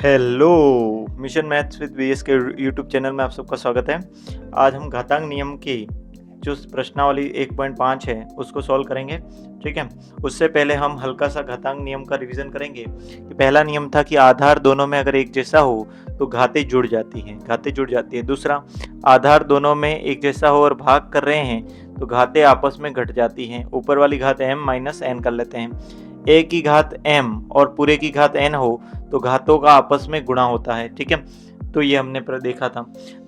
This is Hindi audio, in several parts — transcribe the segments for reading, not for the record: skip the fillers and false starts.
Hello, mission maths with VS के यूट्यूब चैनल में आप सबका स्वागत है। आज हम घातांक नियम की जो प्रश्नावली 1.5 है उसको सॉल्व करेंगे, ठीक है। उससे पहले हम हल्का सा घातांक नियम का रिवीजन करेंगे कि पहला नियम था कि आधार दोनों में अगर एक जैसा हो तो घातें जुड़ जाती हैं। दूसरा, आधार दोनों में एक जैसा हो और भाग कर रहे हैं तो घातें आपस में घट जाती हैं। ऊपर वाली घात m माइनस n कर लेते हैं। a की घात m और पूरे की घात n हो तो घातों का आपस में गुणा होता है, ठीक है। तो ये हमने देखा था।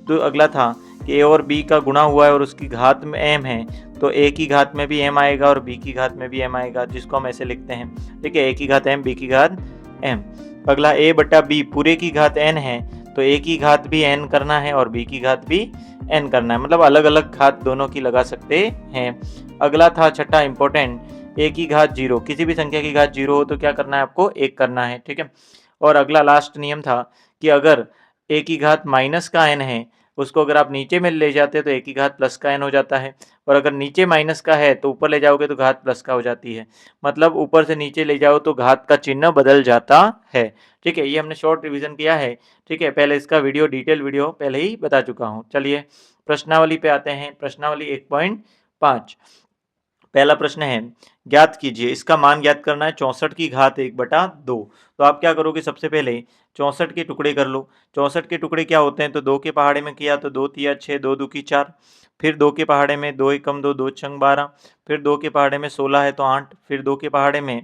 तो अगला था कि a और b का गुणा हुआ है और उसकी घात में m है, तो a की घात में भी m आएगा और b की घात में भी m आएगा, जिसको हम ऐसे लिखते हैं, ठीक है। a की घात m, b की घात m। अगला a बटा b पूरे की घात n है, तो a की घात भी n करना है और b की घात भी n करना है, मतलब अलग अलग घात दोनों की लगा सकते हैं। अगला था छठा इंपॉर्टेंट, a की घात 0, किसी भी संख्या की घात 0 हो तो क्या करना है, आपको 1 करना है, ठीक है। और अगला लास्ट नियम था कि अगर a की घात माइनस का n है, उसको अगर आप नीचे में ले जाते हैं तो a की घात प्लस का n हो जाता है, और अगर नीचे माइनस का है तो ऊपर ले जाओगे तो घात प्लस का हो जाती है। मतलब ऊपर से नीचे ले जाओ तो घात का चिन्ह बदल जाता है, ठीक है। ये हमने शॉर्ट रिवीजन किया है, ठीक है। पहले इसका डिटेल वीडियो पहले ही बता चुका हूँ। चलिए प्रश्नावली पे आते हैं। प्रश्नावली 1.5। पहला प्रश्न है, ज्ञात कीजिए, इसका मान ज्ञात करना है 64 की घात 1/2। तो आप क्या करोगे, सबसे पहले 64 के टुकड़े कर लो। 64 के टुकड़े क्या होते हैं, तो 2 के पहाड़े में किया तो 2 तिया 6, 2 दूकी 4, फिर 2 के पहाड़े में 2 एकम 2, 2 छंग 12, फिर 2 के पहाड़े में 16 है तो 8, फिर 2 के पहाड़े में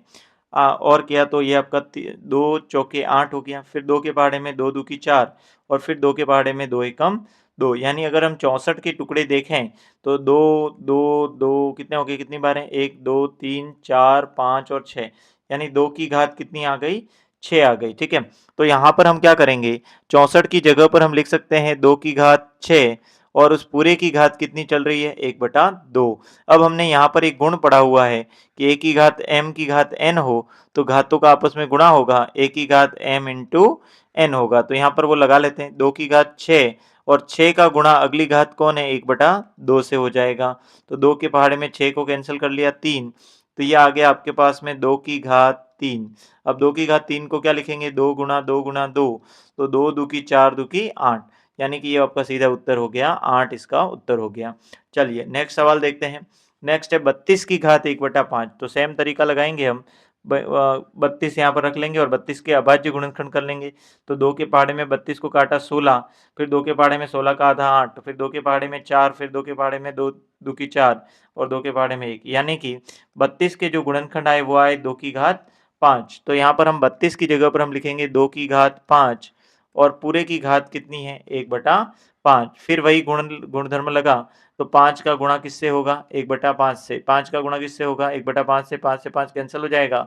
और किया तो ये आपका 2 चौके 8 हो गया, फिर 2 के पहाड़े में 2 दूकी 4 और फिर 2 के पहाड़े में 2 एकम 2। यानी अगर हम 64 के टुकड़े देखें तो 2 2 2 कितने हो गए, कितनी बार है, 1 2 3 4 5 और 6, यानी 2 की घात कितनी आ गई, 6 आ गई, ठीक है। तो यहाँ पर हम क्या करेंगे, 64 की जगह पर हम लिख सकते हैं 2 की घात 6 और उस पूरे की घात कितनी चल रही है, 1/2। अब हमने यहाँ पर एक गुण पढ़ा हुआ है कि a की घात m की घात n हो तो घातों का आपस में गुणा होगा, a की घात m इंटू n होगा। तो यहाँ पर वो लगा लेते हैं, 2 की घात 6 और 6 का गुणा अगली घात कौन है, 1/2 से हो जाएगा। तो 2 के पहाड़े में 6 को कैंसिल कर लिया 3, तो ये आ गया आपके पास में 2 की घात 3। अब 2 की घात 3 को क्या लिखेंगे, 2 गुणा 2 गुणा 2, तो 2 दू की 4 दू की 8, यानी कि ये आपका सीधा उत्तर हो गया 8, इसका उत्तर हो गया। चलिए नेक्स्ट सवाल देखते हैं। नेक्स्ट है 32 की घात 1/5। तो सेम तरीका लगाएंगे हम, 32 यहाँ पर रख लेंगे और 32 के अभाज्य गुणनखंड कर लेंगे। तो 2 के पहाड़े में 32 को काटा 16, फिर 2 के पहाड़े में 16 का आधा 8, फिर 2 के पहाड़े में 4, फिर 2 के पहाड़े में 2 दू की 4 और 2 के पहाड़े में 1, यानी कि 32 के जो गुणनखंड आए वो आए 2 की घात 5। तो यहाँ पर हम 32 की जगह पर हम लिखेंगे 2 की घात 5 और पूरे की घात कितनी है, 1/5। फिर वही गुणधर्म लगा, तो 5 का गुणा किससे होगा, 1/5 से। 5 का गुणा किससे होगा, 1/5 से। 5 से 5 कैंसिल हो जाएगा,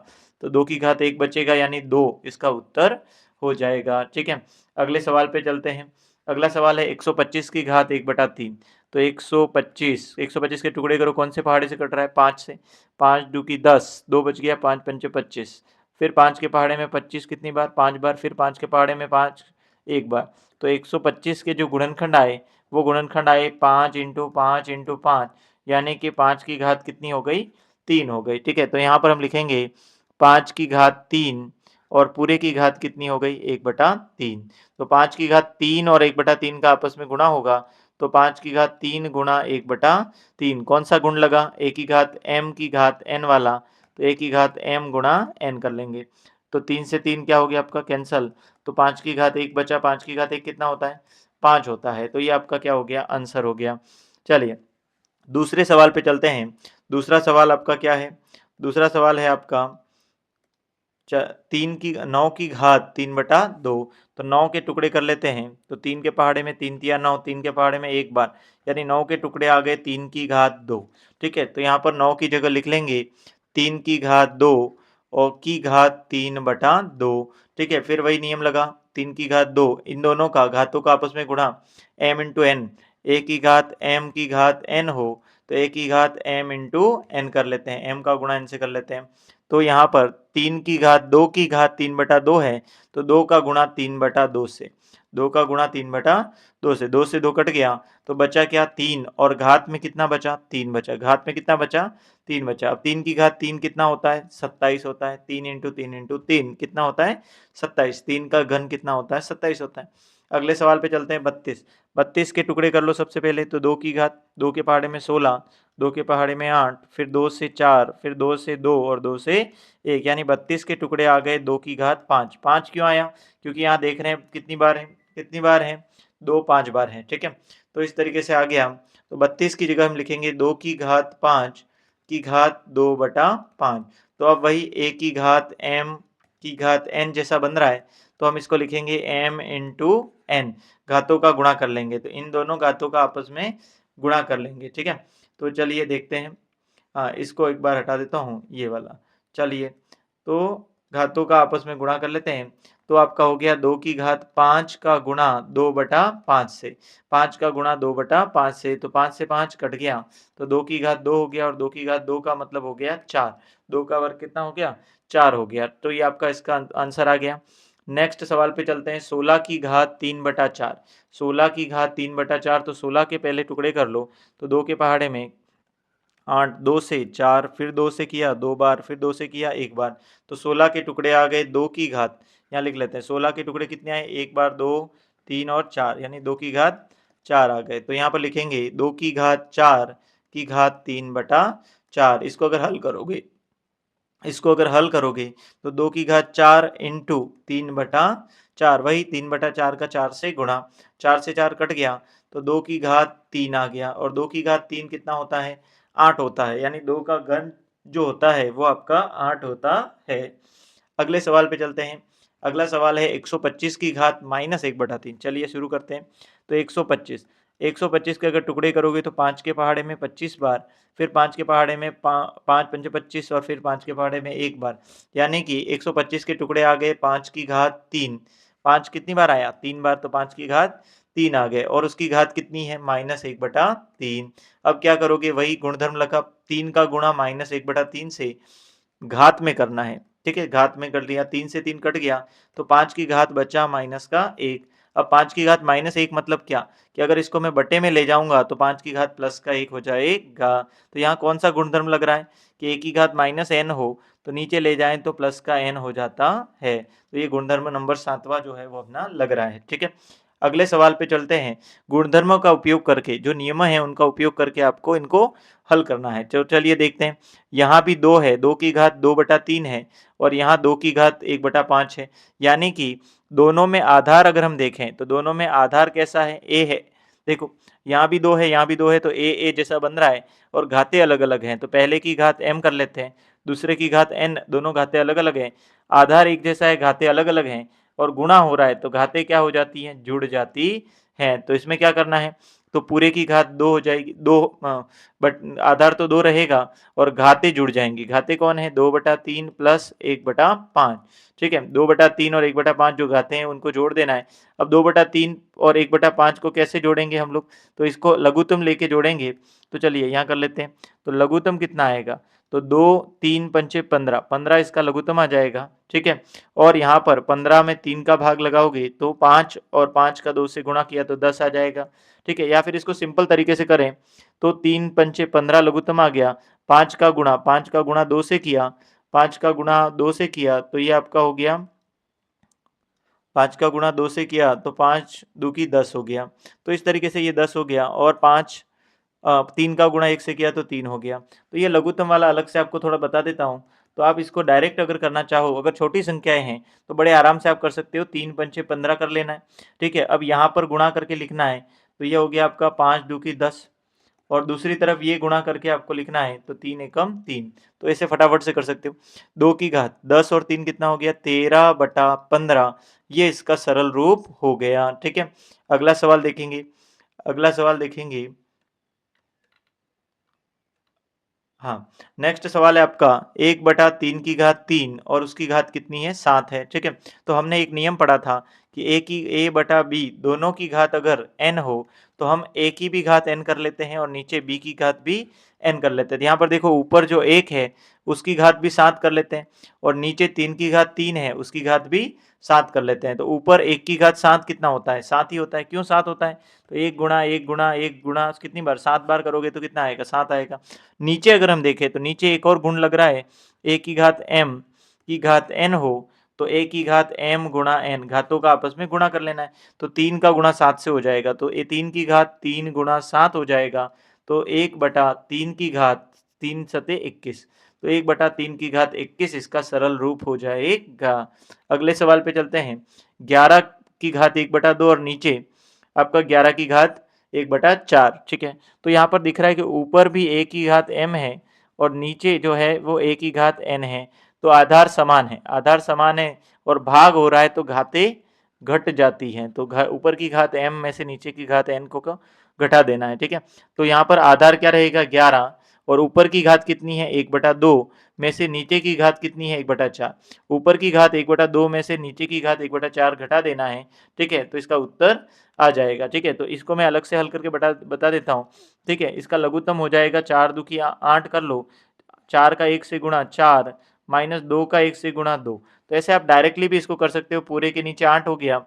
तो 2 की घात 1 बचेगा, यानी 2 इसका उत्तर हो जाएगा, ठीक है। अगले सवाल पे चलते हैं। अगला सवाल है 125 की घात 1/3। तो 125 के टुकड़े करो, कौन से पहाड़े से कट रहा है, 5 से। 5 दू की 10, 2 बच गया, 5 पंचे 25, फिर 5 के पहाड़े में 25 कितनी बार, 5 बार, फिर 5 के पहाड़े में 5 एक बार। तो 125 के जो गुणनखंड आए वो गुणनखंड आए 5 इंटू 5 इंटू 5, यानी कि 5 की घात कितनी हो गई, 3 हो गई, ठीक है। तो यहाँ पर हम लिखेंगे 5 की घात 3 और पूरे की घात कितनी हो गई, 1/3। तो 5 की घात 3 और 1/3 का आपस में गुणा होगा, तो 5 की घात 3 गुणा 1/3, कौन सा गुण लगा, a की घात m की घात n वाला, तो a की घात m गुणा n कर लेंगे। तो 3 से 3 क्या हो गया आपका, कैंसल। तो 5 की घात 1 बचा, 5 की घात 1 कितना होता है, 5 होता है। तो ये आपका क्या हो गया, आंसर हो गया। चलिए दूसरे सवाल पे चलते हैं। दूसरा सवाल आपका क्या है, दूसरा सवाल है आपका 9 की घात 3/2। तो 9 के टुकड़े कर लेते हैं, तो 3 के पहाड़े में 3 तिया 9, 3 के पहाड़े में एक बार, यानी 9 के टुकड़े आ गए 3 की घात 2, ठीक है। तो यहाँ पर 9 की जगह लिख लेंगे 3 की घात 2 और की घात 3/2, ठीक है। फिर वही नियम लगा, 3 की घात 2, इन दोनों का घातों का आपस में गुणा, m इंटू एन, a की घात m की घात n हो तो a की घात m इंटू n कर लेते हैं, m का गुणा n से कर लेते हैं। तो यहाँ पर 3 की घात 2 की घात 3/2 है, तो 2 का गुणा 3/2 से, 2 का गुणा 3/2 से, 2 से 2 कट गया, तो बचा क्या 3, और घात में कितना बचा 3 बचा, घात में कितना बचा 3 बचा। अब 3 की घात 3 कितना होता है 27 होता है, 3 इंटू 3 इंटू 3 कितना होता है 27, 3 का घन कितना होता है 27 होता है। अगले सवाल पे चलते हैं 32, 32 के टुकड़े कर लो सबसे पहले, तो 2 की घात 2 के पहाड़े में 16, 2 के पहाड़े में 8, फिर 2 से 4, फिर 2 से 2 और 2 से 1, यानी 32 के टुकड़े आ गए 2 की घात 5। 5 क्यों आया, क्योंकि यहाँ देख रहे हैं कितनी बार है, कितनी बार है 2 5 बार है, ठीक है। तो इस तरीके से आ गया, तो 32 की जगह हम लिखेंगे 2 की घात 5 की घात 2/5। तो अब वही a की घात m की घात n जैसा बन रहा है, तो हम इसको लिखेंगे m इंटू n, घातों का गुणा कर लेंगे, तो इन दोनों घातों का आपस में गुणा कर लेंगे, ठीक है। तो चलिए देखते हैं, हाँ इसको एक बार हटा देता हूँ ये वाला, चलिए तो घातों का आपस में गुणा कर लेते हैं, तो आपका हो गया 2 की घात 5 का गुणा 2/5 से, 5 का गुणा 2/5 से, तो 5 से 5 कट गया, तो 2 की घात 2 हो गया, और 2 की घात 2 का मतलब हो गया 4, 2 का वर्ग कितना हो गया 4 हो गया, तो ये आपका इसका आंसर आ गया। नेक्स्ट सवाल पे चलते हैं, 16 की घात 3/4, 16 की घात 3/4, तो 16 के पहले टुकड़े कर लो, तो 2 के पहाड़े में 8, 2 से 4, फिर 2 से किया 2 बार, फिर 2 से किया 1 बार, तो 16 के टुकड़े आ गए 2 की घात, यहाँ लिख लेते हैं 16 के टुकड़े कितने आए, 1 बार 2 3 और 4, यानी 2 की घात 4 आ गए, तो यहाँ पर लिखेंगे 2 की घात 4 की घात 3/4, इसको अगर हल करोगे तो 2 की घात 4 इंटू 3/4, वही 3/4 का 4 से गुणा, 4 से 4 कट गया, तो 2 की घात 3 आ गया, और 2 की घात 3 कितना होता है 8 होता है, यानी 2 का घन जो होता है वो आपका 8 होता है। अगले सवाल पे चलते हैं, अगला सवाल है 125 की घात -1/3, चलिए शुरू करते हैं। तो 125, 125 के अगर टुकड़े करोगे तो 5 के पहाड़े में 25 बार, फिर 5 के पहाड़े में 5 पंचे 25, और फिर 5 के पहाड़े में 1 बार, यानी कि 125 के टुकड़े आ गए 5 की घात 3, 5 कितनी बार आया 3 बार, तो 5 की घात 3 आ गए, और उसकी घात कितनी है -1/3। अब क्या करोगे, वही गुणधर्म लगा, 3 का गुणा -1/3 से घात में करना है, ठीक है, घात में कर लिया, 3 से 3 कट गया, तो 5 की घात बचा -1। अब 5 की घात -1 मतलब क्या, कि अगर इसको मैं बटे में ले जाऊंगा तो 5 की घात +1 हो जाएगा, तो यहाँ कौन सा गुणधर्म लग रहा है कि a की घात -n हो, तो नीचे ले जाएं तो +n हो जाता है, तो ये गुणधर्म नंबर 7वां जो है वो अपना लग रहा है, ठीक है। अगले सवाल पे चलते हैं, गुणधर्मों का उपयोग करके, जो नियम है उनका उपयोग करके आपको इनको हल करना है, तो चलिए देखते हैं। यहाँ भी 2 है, 2 की घात 2/3 है, और यहाँ 2 की घात 1/5 है, यानी कि दोनों में आधार अगर हम देखें तो दोनों में आधार कैसा है a है, देखो यहाँ भी 2 है, यहाँ भी 2 है, तो a जैसा बन रहा है, और घातें अलग अलग हैं, तो पहले की घात m कर लेते हैं, दूसरे की घात n, दोनों घातें अलग अलग हैं, आधार एक जैसा है, घातें अलग अलग हैं, और गुणा हो रहा है, तो घातें क्या हो जाती हैं जुड़ जाती हैं, तो इसमें क्या करना है, तो पूरे की घात 2 हो जाएगी, 2 बट आधार तो 2 रहेगा, और घातें जुड़ जाएंगी, घातें कौन है 2/3 प्लस 1/5, ठीक है, 2/3 और 1/5 जो घातें हैं उनको जोड़ देना है। अब 2/3 और 1/5 को कैसे जोड़ेंगे हम लोग, तो इसको लघुत्तम लेके जोड़ेंगे, तो चलिए यहाँ कर लेते हैं, तो लघुत्तम कितना आएगा, तो 2 3 पंचे 15, 15 इसका लघुत्तम आ जाएगा, ठीक है, और यहाँ पर 15 में 3 का भाग लगाओगे तो 5, और 5 का 2 से गुणा किया तो 10 आ जाएगा, ठीक है, या फिर इसको सिंपल तरीके से करें तो 3 पंचे 15 लघुत्तम आ गया, 5 का गुणा 2 से किया, 5 का गुणा 2 से किया, तो ये आपका हो गया 5 का गुणा 2 से किया तो 5 दो की 10 हो गया, तो इस तरीके से ये 10 हो गया, और 3 का गुणा 1 से किया तो 3 हो गया, तो ये लघुत्तम वाला अलग से आपको थोड़ा बता देता हूँ, तो आप इसको डायरेक्ट अगर करना चाहो, अगर छोटी संख्याएं हैं तो बड़े आराम से आप कर सकते हो, 3 पंचे 15 कर लेना है, ठीक है, अब यहाँ पर गुणा करके लिखना है, तो ये हो गया आपका 5 दो की 10, और दूसरी तरफ ये गुणा करके आपको लिखना है, तो 3 एकम 3, तो ऐसे फटाफट से कर सकते हो, 2 की घात 10 और 3 कितना हो गया 13/15, ये इसका सरल रूप हो गया, ठीक है। अगला सवाल देखेंगे, अगला सवाल देखेंगे, हाँ, नेक्स्ट सवाल है आपका 1/3 की घात 3 और उसकी घात कितनी है 7 है, ठीक है, तो हमने एक नियम पढ़ा था कि a बटा b दोनों की घात अगर n हो तो हम a की भी घात n कर लेते हैं और नीचे b की घात भी n कर लेते हैं। यहाँ पर देखो ऊपर जो 1 है उसकी घात भी 7 कर लेते हैं और नीचे 3 की घात 3 है उसकी घात भी 7 कर लेते हैं। तो ऊपर 1 की घात 7 कितना होता है? 7 ही होता है। क्यों 7 होता है? तो 1 गुणा 1 गुणा 1 गुणा कितनी बार? 7 बार करोगे तो कितना आएगा? 7 आएगा। नीचे अगर हम देखें तो नीचे एक और गुण लग रहा है, a की घात m की घात n हो तो a की घात m गुणा n, घातों का आपस में गुणा कर लेना है। तो 3 का गुणा 7 से हो जाएगा तो ये 3 की घात 3 गुणा 7 हो जाएगा। तो 1/3 की घात 3 सते 21, तो 1/3 की घात 21 इसका सरल रूप हो जाएगा। अगले सवाल पे चलते हैं। 11 की घात 1/2 और नीचे आपका 11 की घात 1/4, ठीक है। तो यहाँ पर दिख रहा है कि ऊपर भी a की घात m है और नीचे जो है वो a की घात n है। तो आधार समान है, आधार समान है और भाग हो रहा है तो घातें घट जाती हैं। तो ऊपर की घात m में से नीचे की घात n को घटा देना है, ठीक है। तो यहाँ पर आधार क्या रहेगा? 11 और ऊपर की घात कितनी है? 1/2 में से नीचे की घात कितनी है? 1/4। ऊपर की घात 1/2 में से नीचे की घात 1/4 घटा देना है, ठीक है। तो इसका उत्तर आ जाएगा, ठीक है। तो इसको मैं अलग से हल करके बता देता हूँ, ठीक है। इसका लघुत्तम हो जाएगा 4 दूकी 8 कर लो, 4 का 1 से गुणा 4 माइनस 2 का 1 से गुणा 2। तो ऐसे आप डायरेक्टली भी इसको कर सकते हो, पूरे के नीचे 8 हो गया,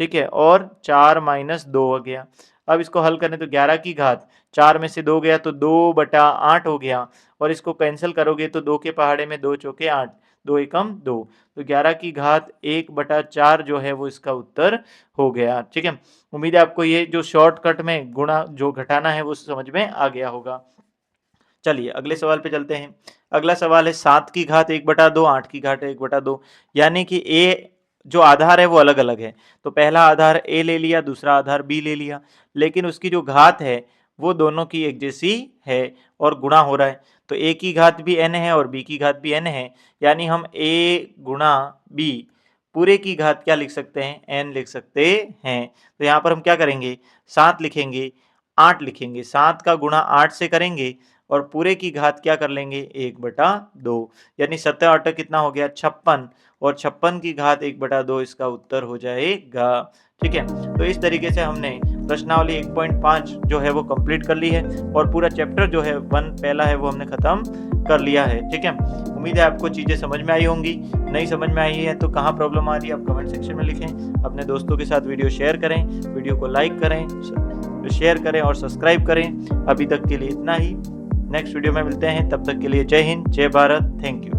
ठीक है, और 4 माइनस 2 हो गया। अब इसको हल करें तो 11 की घात 4 में से 2 गया तो 2/8 हो गया और इसको कैंसिल करोगे तो 2 के पहाड़े में 2 चौके 8, 2 एकम 2। तो 11 की घात 1/4 जो है वो इसका उत्तर हो गया, ठीक है। उम्मीद है आपको ये जो शॉर्टकट में गुणा जो घटाना है वो समझ में आ गया होगा। चलिए अगले सवाल पे चलते हैं। अगला सवाल है 7 की घात 1/2, 8 की घात 1/2, यानी कि a जो आधार है वो अलग अलग है। तो पहला आधार a ले लिया, दूसरा आधार b ले लिया, लेकिन उसकी जो घात है वो दोनों की एक जैसी है और गुणा हो रहा है। तो a की घात भी n है और b की घात भी n है, यानी हम a गुणा b पूरे की घात क्या लिख सकते हैं? n लिख सकते हैं। तो यहाँ पर हम क्या करेंगे? 7 लिखेंगे, 8 लिखेंगे, 7 का गुणा 8 से करेंगे और पूरे की घात क्या कर लेंगे? 1/2, यानी 7 8 कितना हो गया? 56 और 56 की घात 1/2 इसका उत्तर हो जाएगा, ठीक है। तो इस तरीके से हमने प्रश्नावली 1.5 जो है वो कंप्लीट कर ली है और पूरा चैप्टर जो है 1 पहला है वो हमने खत्म कर लिया है, ठीक है। उम्मीद है आपको चीजें समझ में आई होंगी। नहीं समझ में आई है तो कहाँ प्रॉब्लम आ रही है आप कमेंट सेक्शन में लिखें। अपने दोस्तों के साथ वीडियो शेयर करें, वीडियो को लाइक करें, शेयर करें और सब्सक्राइब करें। अभी तक के लिए इतना ही, नेक्स्ट वीडियो में मिलते हैं, तब तक के लिए जय हिंद, जय भारत, थैंक यू।